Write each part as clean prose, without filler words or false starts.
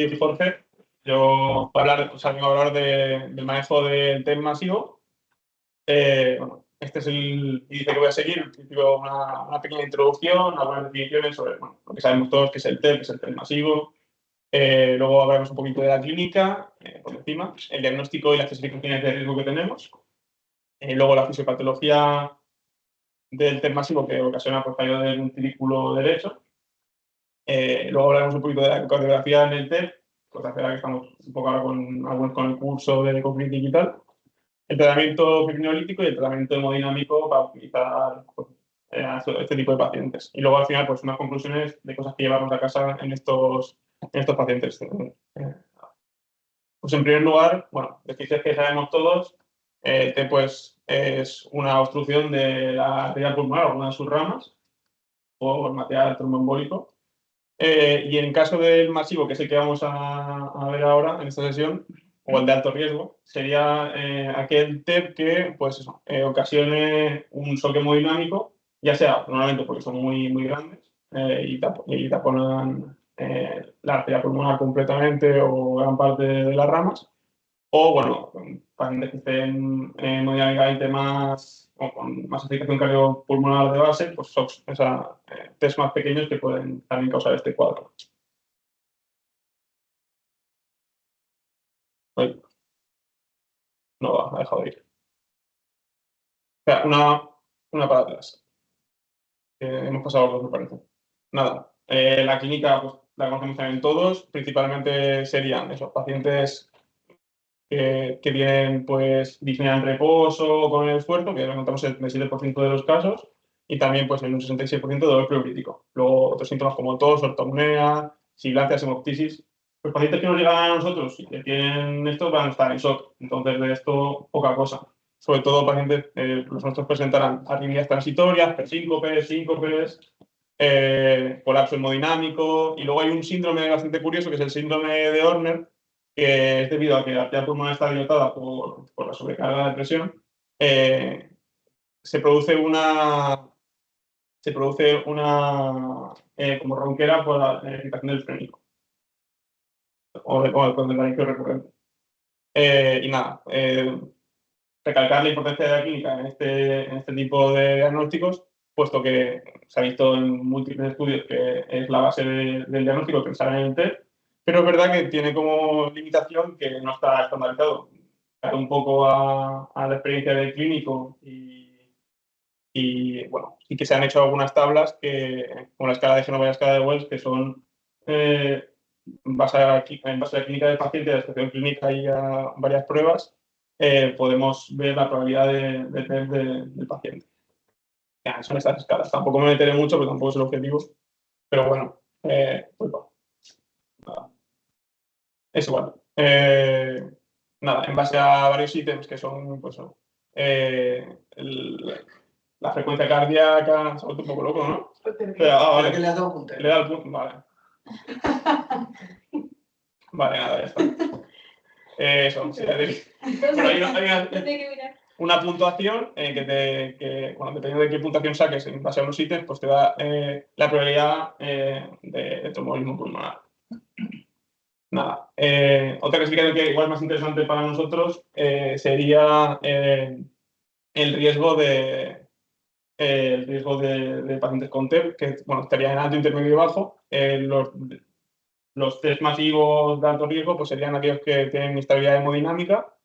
Soy Jorge. Yo vengo a hablar del manejo del test masivo. Bueno, este es el índice que voy a seguir. En principio, una pequeña introducción, algunas definiciones sobre lo que sabemos todos, que es el test masivo. Luego hablaremos un poquito de la clínica, por encima, el diagnóstico y las clasificaciones de riesgo que tenemos. Luego la fisiopatología del test masivo que ocasiona fallo del ventrículo derecho. Luego hablaremos un poquito de la cardiografía en el TEP, pues la que estamos un poco ahora con el curso de Cognitive y tal. El tratamiento fibrinolítico y el tratamiento hemodinámico para optimizar este tipo de pacientes. Y luego al final, pues unas conclusiones de cosas que llevamos a casa en estos pacientes. Pues en primer lugar, bueno, decir que sabemos todos, el TEP pues, es una obstrucción de la arteria pulmonar, alguna de sus ramas, por material tromboembólico. Y en caso del masivo, que es el que vamos a ver ahora en esta sesión, o el de alto riesgo, sería aquel TEP que pues ocasione un choque hemodinámico, ya sea normalmente porque son muy grandes y taponan la arteria pulmonar completamente o gran parte de las ramas, o bueno, pacientes que estén hemodinámicamente o con más afectación cardiopulmonar de base, pues test más pequeños que pueden también causar este cuadro. Ay, no va, ha dejado de ir. O sea, una para atrás. Hemos pasado los dos, me parece. Nada, la clínica pues, la conocemos también todos. Principalmente serían esos pacientes que tienen pues, disnea en reposo con el esfuerzo, que lo encontramos en el 7% de los casos, y también pues, en un 66% de dolor pleurítico. Luego otros síntomas como tos, ortopnea, sibilancias, hemoptisis. Los pacientes que nos llegan a nosotros y que tienen esto van a estar en shock. Entonces, de esto, poca cosa. Sobre todo pacientes, los nuestros presentarán arritmias transitorias, síncopes, colapso hemodinámico, y luego hay un síndrome bastante curioso que es el síndrome de Horner, que es debido a que la arteria pulmonar está dilatada por la sobrecarga de presión. Se produce una como ronquera por la irritación del frénico o con el daño recurrente. Y nada, recalcar la importancia de la clínica en este tipo de diagnósticos, puesto que se ha visto en múltiples estudios que es la base del diagnóstico que sale en el TEP, pero es verdad que tiene como limitación que no está estandarizado. Cae un poco a la experiencia del clínico y bueno, sí que se han hecho algunas tablas como la escala de Genova y la escala de Wells, que son en base a la clínica del paciente, a la descripción clínica y a varias pruebas, podemos ver la probabilidad de test del paciente. Ya, son estas escalas. Tampoco me meteré mucho, porque tampoco es el objetivo. Pero bueno, pues va. Nada. Es igual. Nada, en base a varios ítems que son, pues, la frecuencia cardíaca, se ha vuelto un poco loco, ¿no? Vale. Que le has dado un puntero. Le da el punto, vale. Vale, nada, ya está. Eso, sí, hay una puntuación que, bueno, dependiendo de qué puntuación saques en base a unos ítems, pues te da la probabilidad de tromboembolismo pulmonar. Nada. Otra clasificación que igual es más interesante para nosotros sería el riesgo de pacientes con TEP, que bueno, estaría en alto, intermedio y bajo. Los test masivos de alto riesgo pues serían aquellos que tienen inestabilidad hemodinámica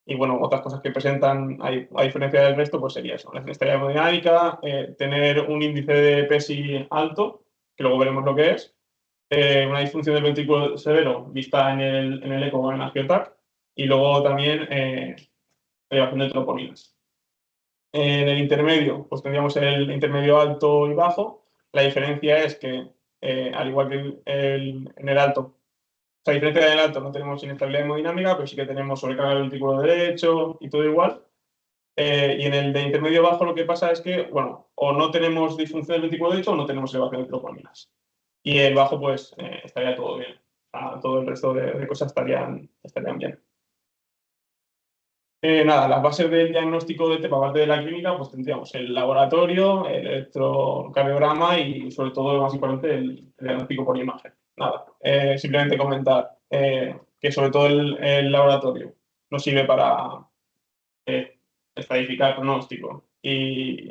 y bueno, otras cosas que presentan a diferencia del resto pues sería eso, la inestabilidad hemodinámica, tener un índice de PESI alto, que luego veremos lo que es, una disfunción del ventrículo severo vista en el eco o en el angiotac, y luego también elevación de troponinas. En el intermedio, pues tendríamos el intermedio alto y bajo. La diferencia es que, al igual que en el alto, o sea, a diferencia del alto, no tenemos inestabilidad hemodinámica, pero sí que tenemos sobrecarga del ventrículo derecho y todo igual. Y en el de intermedio bajo lo que pasa es que, bueno, o no tenemos disfunción del ventrículo derecho o no tenemos elevación de troponinas. Y el bajo, pues, estaría todo bien. Todo el resto de cosas estarían bien. Nada, las bases del diagnóstico de TEP, aparte de la clínica, pues tendríamos el laboratorio, el electrocardiograma y, sobre todo, lo más importante, el diagnóstico por imagen. nada, simplemente comentar que sobre todo el laboratorio nos sirve para estadificar pronóstico y,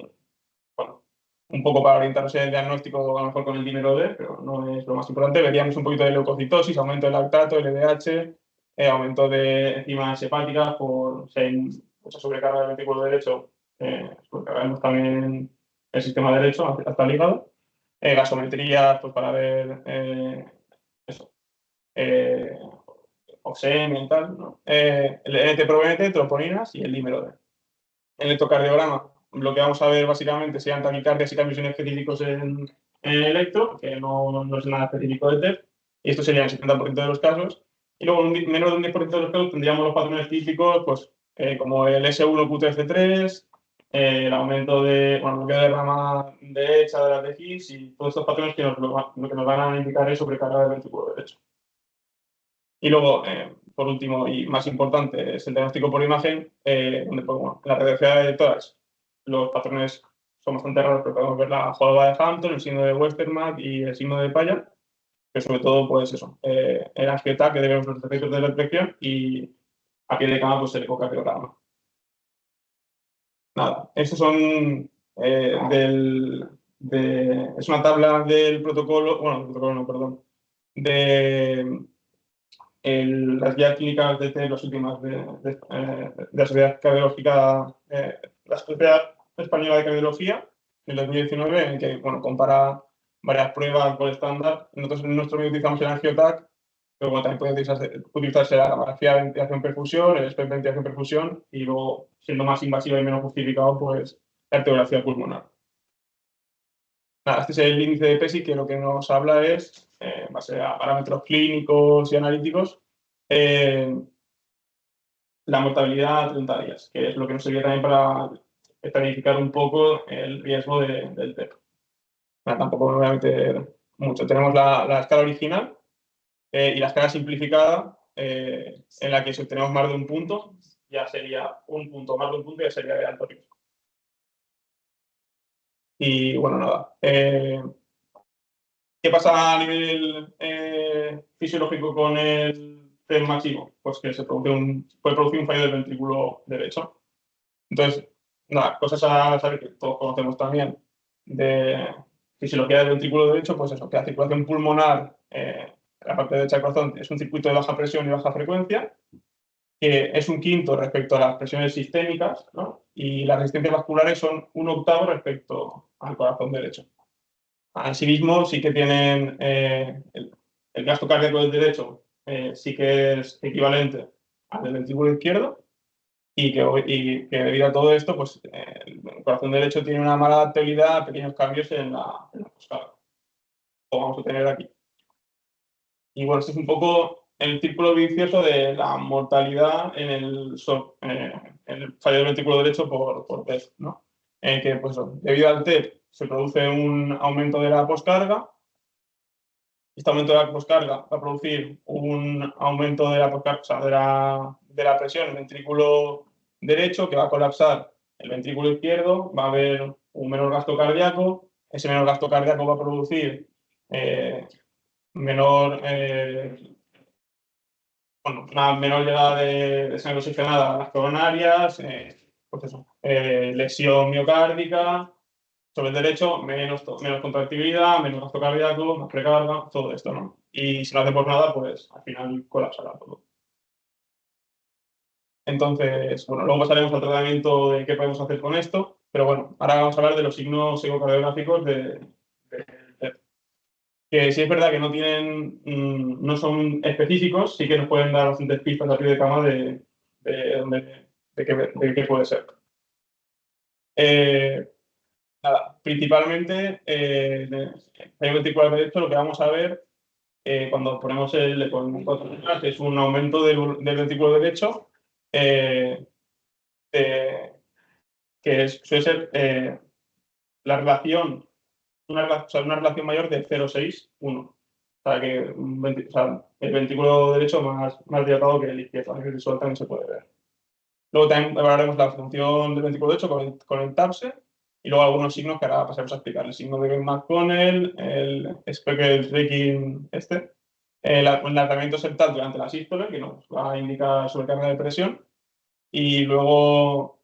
bueno, un poco para orientarse en el diagnóstico, a lo mejor con el dinero D, pero no es lo más importante. Veríamos un poquito de leucocitosis, aumento del lactato, LDH, aumento de enzimas hepáticas por si hay mucha sobrecarga del ventrículo derecho, sobrecargamos también el sistema derecho hasta el hígado. Gasometrías, pues para ver eso, oxemia y tal, ¿no? El NT-proBNP, troponinas y el dímero D. En el electrocardiograma, lo que vamos a ver básicamente serían taquicardias y cambios específicos en el electro, que no es nada específico de TEP, y esto sería el 70% de los casos. Y luego, menos de un 10% de los casos, tendríamos los patrones típicos, pues, como el S1-QTC3, el aumento de, bloqueo de rama derecha de las de Higgs y todos estos patrones que lo que nos van a indicar es sobrecarga del ventrículo derecho. Y luego, por último y más importante, es el diagnóstico por imagen, donde pues, en la radiografía de tórax los patrones son bastante raros, pero podemos ver la joroba de Hampton, el signo de Westermarck y el signo de Paya, que sobre todo, pues eso, el angiotac, que debemos los efectos de la reflexión, y a pie de cama, pues el ecocardiograma. Nada, estos son es una tabla del protocolo, bueno, protocolo no, perdón, de las guías clínicas de las últimas de la Sociedad Cardiológica, la Sociedad Española de Cardiología, en 2019, en que compara varias pruebas por estándar. Nosotros en nuestro medio utilizamos el angiotac, pero también puede utilizarse la grafía de ventilación-perfusión, el SPECT de ventilación-perfusión, y luego, siendo más invasiva y menos justificado, pues la arteriografía pulmonar. Nada, este es el índice de PESI, que lo que nos habla es, en base a parámetros clínicos y analíticos, la mortalidad a 30 días, que es lo que nos sirve también para planificar un poco el riesgo del TEP. Tampoco me voy a meter mucho. Tenemos la escala original y la escala simplificada, en la que si obtenemos más de un punto, ya sería un punto, más de un punto ya sería de alto riesgo. Y bueno, nada. ¿Qué pasa a nivel fisiológico con el TEP máximo? Pues que puede producir un fallo del ventrículo derecho. Entonces, nada, cosas a saber que todos conocemos también de fisiología del ventrículo derecho, pues eso, que la circulación pulmonar, la parte derecha del corazón, es un circuito de baja presión y baja frecuencia, que es un quinto respecto a las presiones sistémicas, ¿no? Y las resistencias vasculares son un octavo respecto al corazón derecho. Asimismo, sí que tienen el gasto cardíaco del derecho, sí que es equivalente al del ventrículo izquierdo, y que debido a todo esto, pues el corazón derecho tiene una mala adaptabilidad a pequeños cambios en la poscarga, como vamos a tener aquí. Y bueno, este es un poco el círculo vicioso de la mortalidad en el fallo del ventrículo derecho por TEP, ¿no? En que, pues, debido al TEP se produce un aumento de la poscarga. Este aumento de la poscarga va a producir un aumento de la poscarga, o sea, de la presión en el ventrículo derecho, que va a colapsar el ventrículo izquierdo, va a haber un menor gasto cardíaco, ese menor gasto cardíaco va a producir una menor llegada de sangre oxigenada a las coronarias, pues eso, lesión miocárdica. Sobre el derecho, menos contractibilidad, menos gasto cardíaco, más precarga, todo esto, ¿no? Y si no hacemos nada, pues al final colapsará todo. Entonces, bueno, luego pasaremos al tratamiento de qué podemos hacer con esto, pero bueno, ahora vamos a hablar de los signos ecocardiográficos de TEP. Que sí es verdad que no tienen, no son específicos, sí que nos pueden dar bastantes pistas a pie de cama de qué puede ser. Nada, principalmente en el ventrículo derecho lo que vamos a ver cuando ponemos el es un aumento del ventrículo derecho, que suele ser la relación, una relación mayor de 0,6:1. O sea, que el ventrículo derecho más dilatado que el izquierdo, que eso también se puede ver. Luego también hablaremos de la función del ventrículo derecho con el TAPSE. y luego algunos signos que ahora pasaremos a explicar. El signo de McConnell, el Speckle-Drinking el alargamiento septal durante la sístole, que nos va a indicar sobrecarga de presión, y luego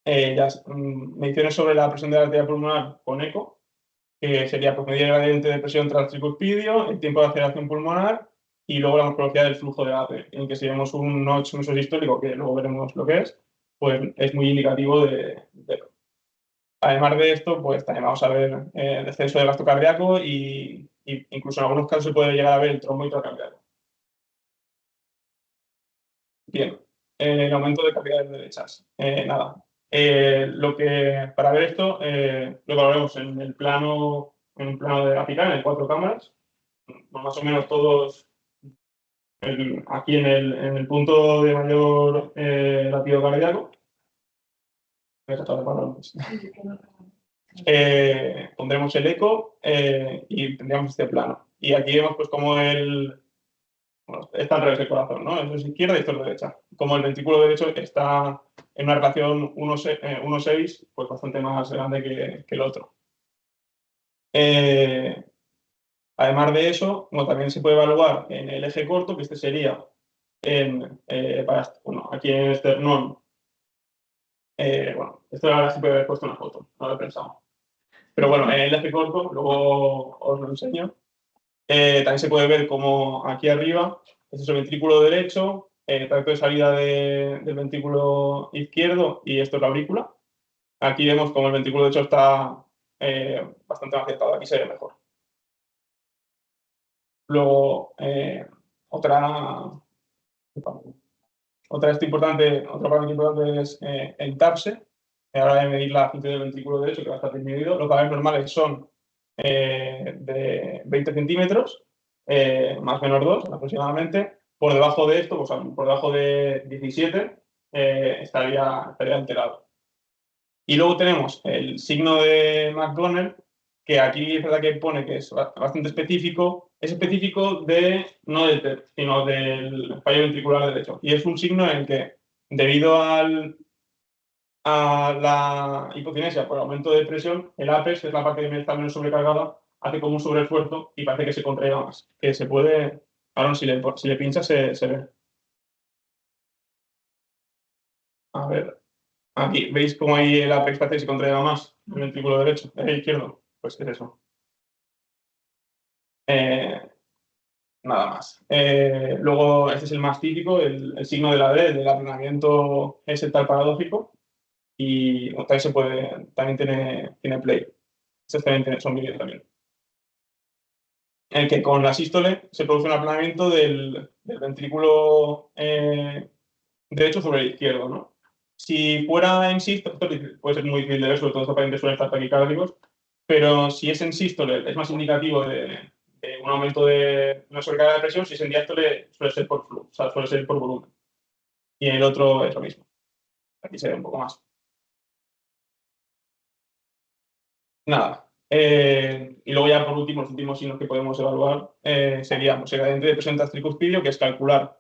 menciones sobre la presión de la arteria pulmonar con eco, que sería pues, medir el gradiente de presión tras tricuspidio, el tiempo de aceleración pulmonar y luego la morfología del flujo de aire, en que si vemos un notch mesosistólico, que luego veremos lo que es, pues es muy indicativo de. Además de esto, pues también vamos a ver descenso del gasto cardíaco y incluso en algunos casos se puede llegar a ver el trombo intracardíaco. Bien, el aumento de cavidades derechas. Nada. Para ver esto, lo valoramos en un plano de apical, en 4 cámaras, más o menos todos aquí en el punto de mayor latido cardíaco. Pondremos el eco y tendríamos este plano. Y aquí vemos pues como está al revés del corazón, ¿no? Esto es izquierda y esto es derecha. Como el ventrículo derecho está en una relación 1,6, pues bastante más grande que el otro. Además de eso, también se puede evaluar en el eje corto, que este sería aquí en el esternón. Esto ahora se puede haber puesto una foto, no lo he pensado. Pero bueno, en el eje corto, luego os lo enseño. También se puede ver como aquí arriba, este es el ventrículo derecho, el tracto de salida del ventrículo izquierdo y esto es la aurícula. Aquí vemos como el ventrículo derecho está bastante más acertado, aquí se ve mejor. Luego, otra parámetro importante es el TAPSE, a la hora de medir la función del ventrículo derecho, que va a estar disminuido. Los valores normales son de 20 centímetros, más o menos 2 aproximadamente. Por debajo de esto, pues por debajo de 17, estaría alterado. Y luego tenemos el signo de McDonnell, que aquí es verdad que pone que es bastante específico. Es específico no del TED, sino del fallo ventricular derecho. Y es un signo en el que, debido a la hipocinesia por aumento de presión, el apex, que es la parte que está menos sobrecargada, hace como un sobreesfuerzo y parece que se contraiga más. Que se puede, ahora si le pinchas se ve. A ver, aquí, ¿veis cómo ahí el apex parece que se contraiga más? El ventrículo derecho, el izquierdo. Pues es eso. Nada más. Luego, este es el más típico, el signo de la D, del aplanamiento es el tal paradójico. Y también tiene play. Estos también son vídeos también. En el que con la sístole se produce un aplanamiento del ventrículo derecho sobre el izquierdo, ¿no? Si fuera en sístole, puede ser muy difícil de ver, sobre todo estos pacientes suelen estar taquicárdicos, pero si es en sístole es más indicativo de un aumento de una sobrecarga de presión. Si es en diástole suele ser por flujo, o sea, suele ser por volumen. Y en el otro es lo mismo. Aquí se ve un poco más. Nada. Y luego ya por último, los últimos signos que podemos evaluar sería el gradiente de presión tras tricuspidio, que es calcular,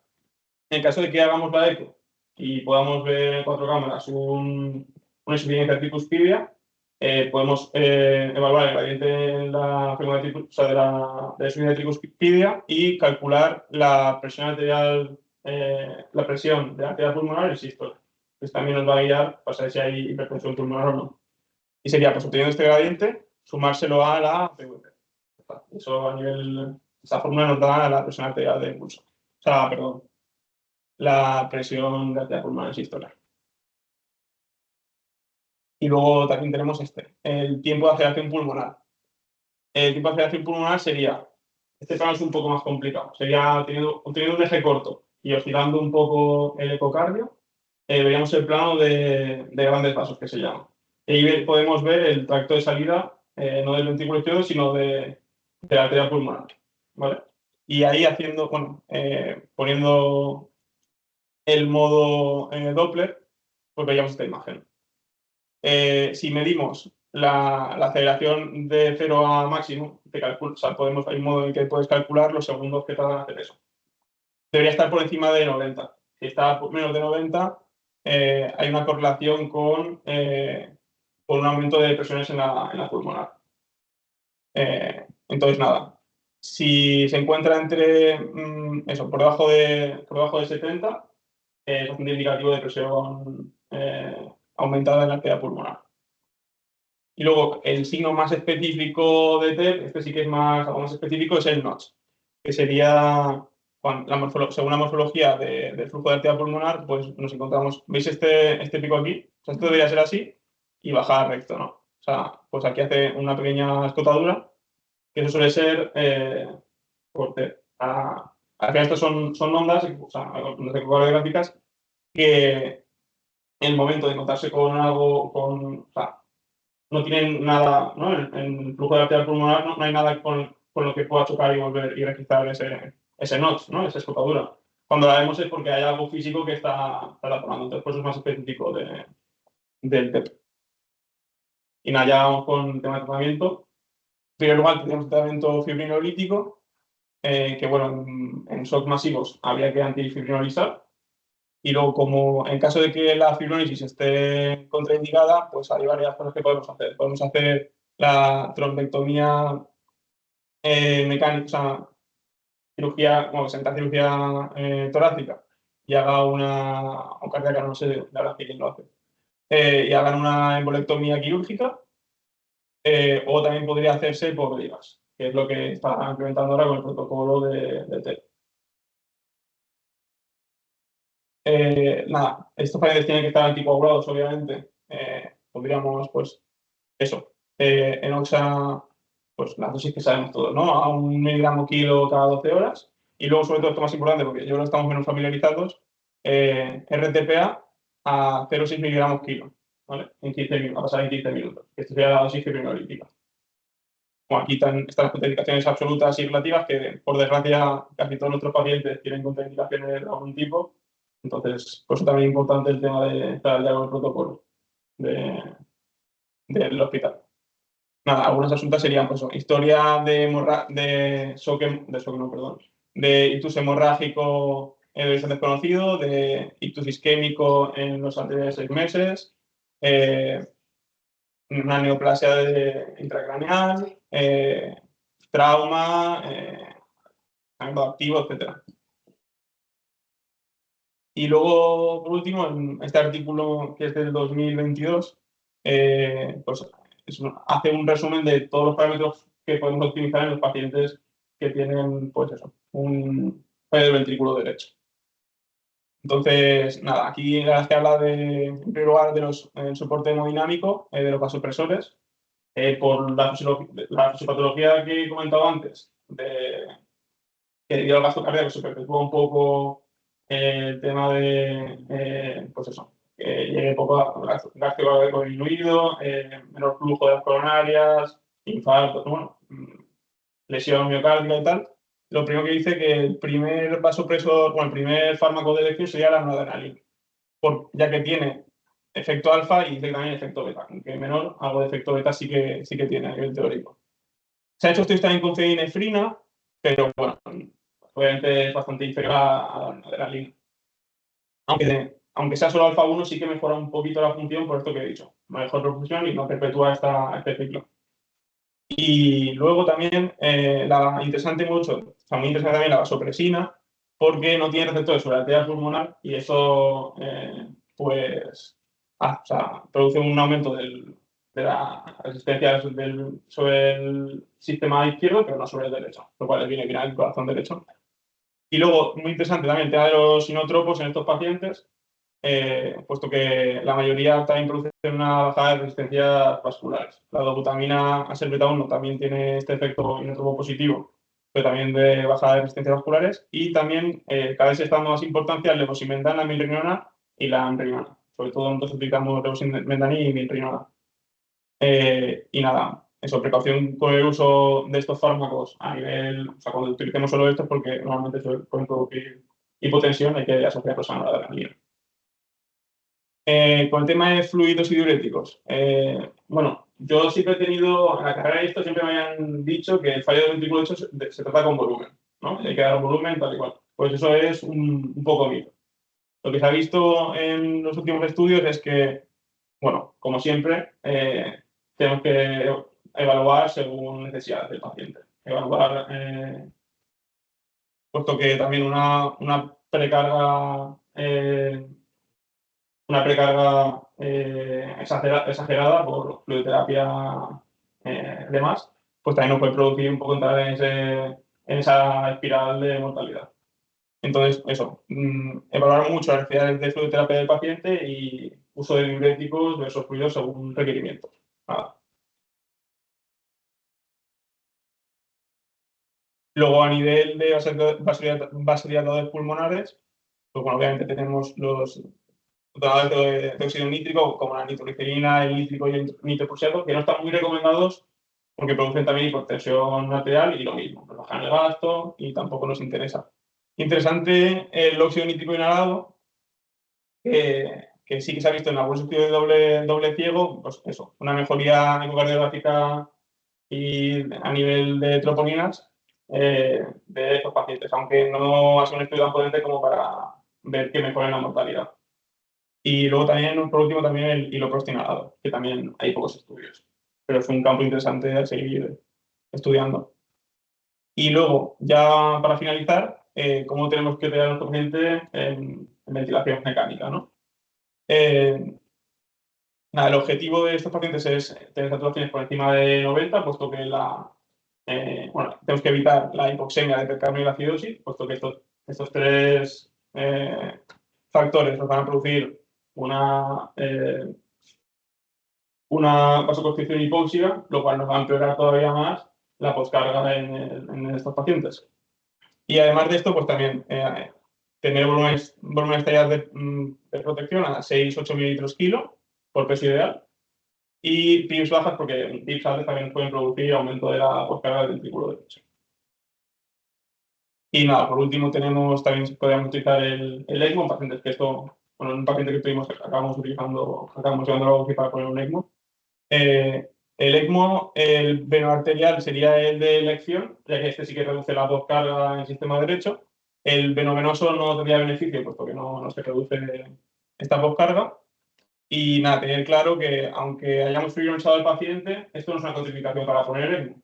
en el caso de que hagamos la eco y podamos ver en 4 cámaras una insuficiencia tricuspidia, podemos evaluar el gradiente de la insuficiencia tricuspidia y calcular la presión arterial, la presión de la arteria pulmonar y sístole. Pues también nos va a guiar para saber si hay hipertensión pulmonar o no. Y sería, pues obteniendo este gradiente, sumárselo a la PVP. Eso esa fórmula nos da la presión arterial de pulso. O sea, perdón, la presión de arteria pulmonar sístole. Y luego también tenemos el tiempo de aceleración pulmonar. El tiempo de aceleración pulmonar sería, este plano es un poco más complicado, sería teniendo un eje corto y oscilando un poco el ecocardio, veríamos el plano de grandes vasos, que se llama. Y ahí podemos ver el tracto de salida, no del ventrículo izquierdo, sino de la arteria pulmonar, ¿vale? Y ahí poniendo el modo Doppler, pues veíamos esta imagen. Si medimos la aceleración de 0 a máximo, hay un modo en que puedes calcular los segundos que tardan en hacer eso. Debería estar por encima de 90. Si está por menos de 90, hay una correlación con por un aumento de presiones en la pulmonar. Entonces, nada, si se encuentra entre eso, por debajo de 70, es bastante indicativo de presión aumentada en la arteria pulmonar. Y luego, el signo más específico de TEP, este sí que es algo más específico, es el notch, que sería, según la morfología del flujo de arteria pulmonar, pues nos encontramos, ¿veis este pico aquí? O sea, esto debería ser así y bajar recto, ¿no? O sea, pues aquí hace una pequeña escotadura, que eso suele ser por TEP. Al final, estos son ondas, o sea, ondas ecocardiográficas, que en el momento de encontrarse con algo, o sea, no tienen nada, ¿no? En el flujo de arteria pulmonar no hay nada con lo que pueda chocar y volver y registrar ese notch, ¿no? Esa escotadura. Cuando la vemos es porque hay algo físico que está razonando, entonces por eso es más específico del TEP. Y nada, ya vamos con el tema de tratamiento. En primer lugar, tenemos el tratamiento fibrinolítico, que bueno, en shock masivos habría que antifibrinolizar. Y luego, como en caso de que la fibrólisis esté contraindicada, pues hay varias cosas que podemos hacer. Podemos hacer la trombectomía mecánica, o sea, cirugía, bueno, sentar cirugía torácica y haga o cardíaca, no sé, la verdad es que quién lo hace, y hagan una embolectomía quirúrgica, o también podría hacerse por bypass, que es lo que está implementando ahora con el protocolo de TEP. Nada, estos pacientes tienen que estar anticoagulados, obviamente. Podríamos, pues, eso, en OXA, pues las dosis que sabemos todos, ¿no? A 1 miligramo kilo cada 12 horas. Y luego, sobre todo, esto más importante, porque yo creo que estamos menos familiarizados, RTPA a 0,6 miligramos kilo, ¿vale? En 15 minutos, a pasar en 15 minutos. Esto sería la dosis fibrinolítica. Bueno, aquí están las contraindicaciones absolutas y relativas, que por desgracia casi todos nuestros pacientes tienen contraindicaciones de algún tipo. Entonces, por eso también es importante el tema de estar ya con el protocolo del hospital. Nada, algunas asuntas serían, pues, historia de ictus hemorrágico de origen desconocido, de ictus isquémico en los anteriores 6 meses, una neoplasia intracraneal, trauma, ángulo activo, etc. Y luego, por último, en este artículo que es del 2022, pues hace un resumen de todos los parámetros que podemos optimizar en los pacientes que tienen, pues eso, un fallo del ventrículo derecho. Entonces, nada, aquí se habla en primer lugar del soporte hemodinámico de los vasopresores, por la fisiopatología que he comentado antes, que debido al gasto cardíaco se perpetúa un poco el tema de, pues eso, que llegue poco gasto cardíaco disminuido, menor flujo de las coronarias, infartos, bueno, lesión miocárdica y tal. Lo primero que dice que el primer vasopresor, bueno, el primer fármaco de elección sería la noradrenalina, ya que tiene efecto alfa y dice también efecto beta, aunque menor, algo de efecto beta sí que tiene a nivel teórico. Se ha hecho estudios también con fenilefrina, pero bueno, obviamente es bastante inferior a la noradrenalina. Aunque sea solo alfa 1, sí que mejora un poquito la función por esto que he dicho. Mejor perfusión y no perpetúa este ciclo. Y luego también, interesante mucho, o sea, muy interesante también la vasopresina, porque no tiene receptores sobre la arteria pulmonar y eso, pues, o sea, produce un aumento de la resistencia sobre el sistema izquierdo, pero no sobre el derecho, lo cual viene bien al corazón derecho. Y luego, muy interesante también el tema de los inotropos en estos pacientes, puesto que la mayoría también produce una bajada de resistencias vasculares. La dobutamina aserbetal 1 también tiene este efecto inotropo positivo, pero también de bajada de resistencias vasculares. Y también, cada vez se está dando más importancia la levosimendan, milrinona y la amrinona. Sobre todo nosotros utilizamos levosimendan y milrinona. Y nada, eso, precaución con el uso de estos fármacos a nivel, o sea, cuando utilicemos solo estos, porque normalmente pueden producir hipotensión, hay que asociarlos a la adrenalina. Con el tema de fluidos y diuréticos, bueno, yo siempre he tenido, en la carrera de esto siempre me habían dicho que el fallo del ventrículo derecho se trata con volumen, ¿no? Hay que dar un volumen tal y cual. Pues eso es un poco mito. Lo que se ha visto en los últimos estudios es que bueno, como siempre, tenemos que evaluar según necesidades del paciente. Evaluar, puesto que también una precarga exagerada por fluidoterapia demás, pues también nos puede producir un poco entrar en esa espiral de mortalidad. Entonces, eso, evaluar mucho las necesidades de fluidoterapia del paciente y uso de diuréticos versus fluidos según requerimientos. Nada. Luego, a nivel de vasodilatadores pulmonares, pues bueno, obviamente tenemos los donadores de óxido nítrico, como la nitroglicerina, el nítrico y el nitroprusiato, que no están muy recomendados porque producen también hipertensión arterial y lo mismo, nos bajan el gasto y tampoco nos interesa. Interesante el óxido nítrico inhalado, que sí que se ha visto en algunos estudios de doble ciego, pues eso, una mejoría ecocardiográfica y a nivel de troponinas de estos pacientes, aunque no ha sido un estudio tan potente como para ver que mejora la mortalidad. Y luego también, por último, también el iloprost inhalado, que también hay pocos estudios, pero es un campo interesante a seguir estudiando. Y luego, ya para finalizar, cómo tenemos que tener a nuestro paciente en ventilación mecánica, ¿no? Nada, el objetivo de estos pacientes es tener saturaciones por encima de 90, puesto que bueno, tenemos que evitar la hipoxemia de percarnio y la acidosis, puesto que estos tres factores nos van a producir una vasoconstricción hipóxica, lo cual nos va a empeorar todavía más la poscarga en estos pacientes. Y además de esto, pues también tener volúmenes tallados de protección a 6-8 mililitros kilo por peso ideal. Y PIBs bajas, porque PIBs altas también pueden producir aumento de la poscarga del ventrículo derecho. Y nada, por último también podríamos utilizar el ECMO en pacientes que bueno, un paciente que tuvimos, acabamos llevando a la UCI para poner un ECMO. El ECMO, el venoarterial sería el de elección, ya que este sí que reduce la poscarga en el sistema derecho. El venovenoso no tendría beneficio, puesto que no se reduce esta poscarga. Y nada, tener claro que aunque hayamos fibrinolizado al paciente, esto no es una contraindicación para poner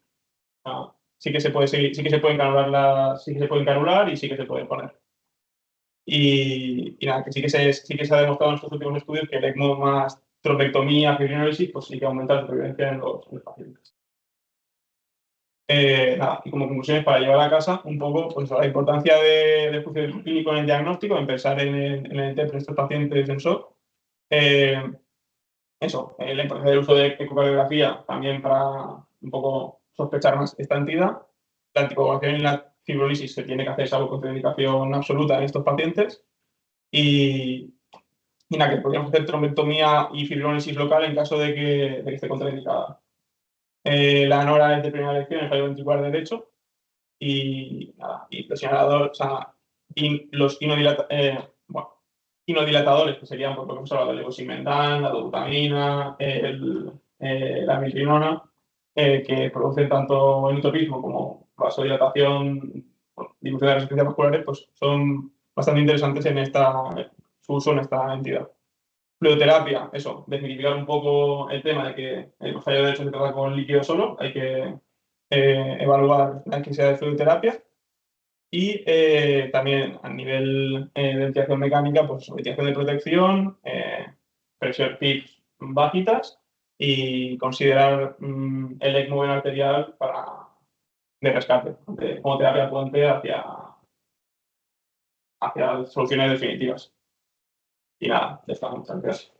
ECMO. Sí que se puede canular y sí que se puede poner. Y nada, que sí que se ha demostrado en estos últimos estudios que el ECMO más trombectomía, fibrinólisis, pues sí que aumenta la supervivencia en los pacientes. Nada, y como conclusiones para llevar a casa un poco pues, la importancia del estudio clínico en el diagnóstico, en pensar en el TEP de estos pacientes en shock. La importancia del uso de ecocardiografía también para un poco sospechar más esta entidad. La anticoagulación y la fibrólisis se tiene que hacer salvo contraindicación absoluta en estos pacientes. Y nada, que podríamos hacer trombectomía y fibrólisis local en caso de que esté contraindicada. La NORA es de primera elección, el fallo ventricular derecho. Y nada, y presionador, o sea, los inodilatadores, que serían, por lo que hemos hablado, el levosimendan, la dobutamina, la milrinona, que producen tanto endotropismo como vasodilatación, disminución de resistencias vasculares, pues son bastante interesantes en su uso en esta entidad. Fluidoterapia, eso, desmitificar un poco el tema de que el fallo derecho se trata con líquido solo, hay que evaluar la necesidad de fluidoterapia. Y también a nivel de ventilación mecánica, pues ventilación de protección, presión PIBs bajitas y considerar el ECMO arterial de rescate, como terapia puente hacia soluciones definitivas. Y nada, ya está, muchas gracias.